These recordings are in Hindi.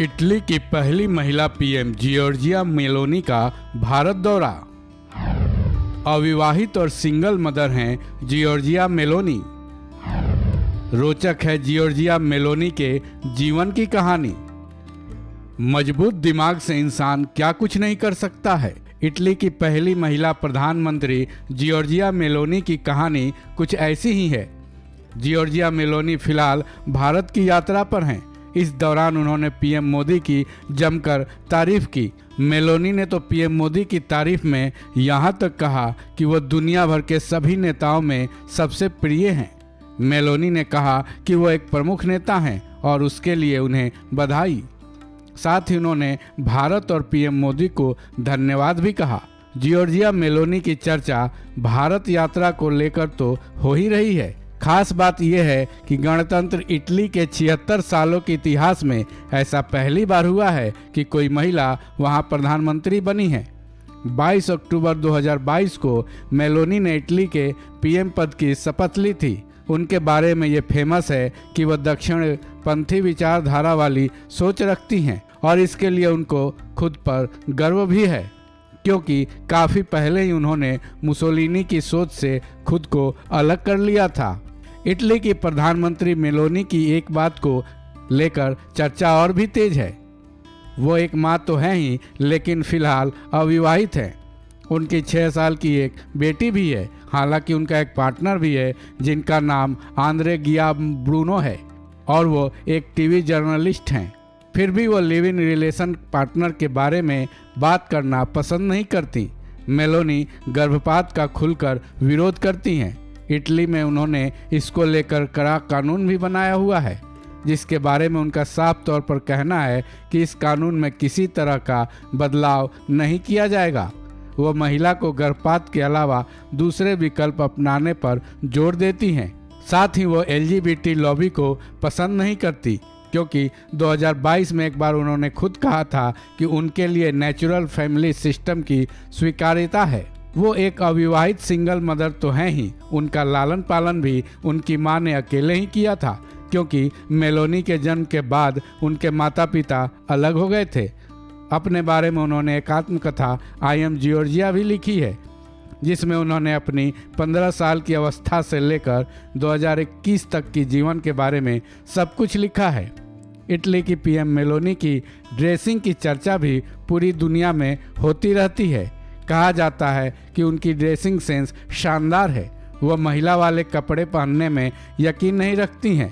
इटली की पहली महिला पीएम जियोर्जिया मेलोनी का भारत दौरा। अविवाहित और सिंगल मदर हैं जियोर्जिया मेलोनी। रोचक है जियोर्जिया मेलोनी के जीवन की कहानी। मजबूत दिमाग से इंसान क्या कुछ नहीं कर सकता है। इटली की पहली महिला प्रधानमंत्री जियोर्जिया मेलोनी की कहानी कुछ ऐसी ही है। जियोर्जिया मेलोनी फिलहाल भारत की यात्रा पर हैं। इस दौरान उन्होंने पीएम मोदी की जमकर तारीफ की। मेलोनी ने तो पीएम मोदी की तारीफ में यहाँ तक कहा कि वो दुनिया भर के सभी नेताओं में सबसे प्रिय हैं। मेलोनी ने कहा कि वो एक प्रमुख नेता हैं और उसके लिए उन्हें बधाई। साथ ही उन्होंने भारत और पीएम मोदी को धन्यवाद भी कहा। जियोर्जिया मेलोनी की चर्चा भारत यात्रा को लेकर तो हो ही रही है। खास बात यह है कि गणतंत्र इटली के 76 सालों के इतिहास में ऐसा पहली बार हुआ है कि कोई महिला वहां प्रधानमंत्री बनी है। 22 अक्टूबर 2022 को मेलोनी ने इटली के पीएम पद की शपथ ली थी। उनके बारे में ये फेमस है कि वह दक्षिणपंथी विचारधारा वाली सोच रखती हैं और इसके लिए उनको खुद पर गर्व भी है, क्योंकि काफ़ी पहले ही उन्होंने मुसोलिनी की सोच से खुद को अलग कर लिया था। इटली की प्रधानमंत्री मेलोनी की एक बात को लेकर चर्चा और भी तेज है। वो एक माँ तो हैं ही, लेकिन फिलहाल अविवाहित हैं। उनकी 6 साल की एक बेटी भी है। हालांकि उनका एक पार्टनर भी है जिनका नाम आंद्रे गियाब्रूनो है और वो एक टीवी जर्नलिस्ट हैं। फिर भी वो लिव इन रिलेशन पार्टनर के बारे में बात करना पसंद नहीं करती। मेलोनी गर्भपात का खुलकर विरोध करती हैं। इटली में उन्होंने इसको लेकर कड़ा कानून भी बनाया हुआ है, जिसके बारे में उनका साफ तौर पर कहना है कि इस कानून में किसी तरह का बदलाव नहीं किया जाएगा। वो महिला को गर्भपात के अलावा दूसरे विकल्प अपनाने पर जोर देती हैं। साथ ही वो LGBT लॉबी को पसंद नहीं करती, क्योंकि 2022 में एक बार उन्होंने खुद कहा था कि उनके लिए नेचुरल फैमिली सिस्टम की स्वीकार्यता है। वो एक अविवाहित सिंगल मदर तो हैं ही, उनका लालन पालन भी उनकी मां ने अकेले ही किया था, क्योंकि मेलोनी के जन्म के बाद उनके माता पिता अलग हो गए थे। अपने बारे में उन्होंने एक आत्मकथा आई एम जियोर्जिया भी लिखी है, जिसमें उन्होंने अपनी 15 साल की अवस्था से लेकर 2021 तक की जीवन के बारे में सब कुछ लिखा है। इटली की पीएम मेलोनी की ड्रेसिंग की चर्चा भी पूरी दुनिया में होती रहती है। कहा जाता है कि उनकी ड्रेसिंग सेंस शानदार है। वह महिला वाले कपड़े पहनने में यकीन नहीं रखती हैं।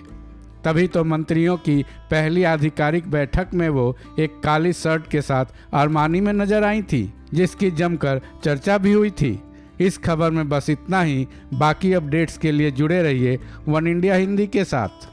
तभी तो मंत्रियों की पहली आधिकारिक बैठक में वो एक काली शर्ट के साथ अरमानी में नजर आई थी, जिसकी जमकर चर्चा भी हुई थी। इस खबर में बस इतना ही। बाकी अपडेट्स के लिए जुड़े रहिए वन इंडिया हिंदी के साथ।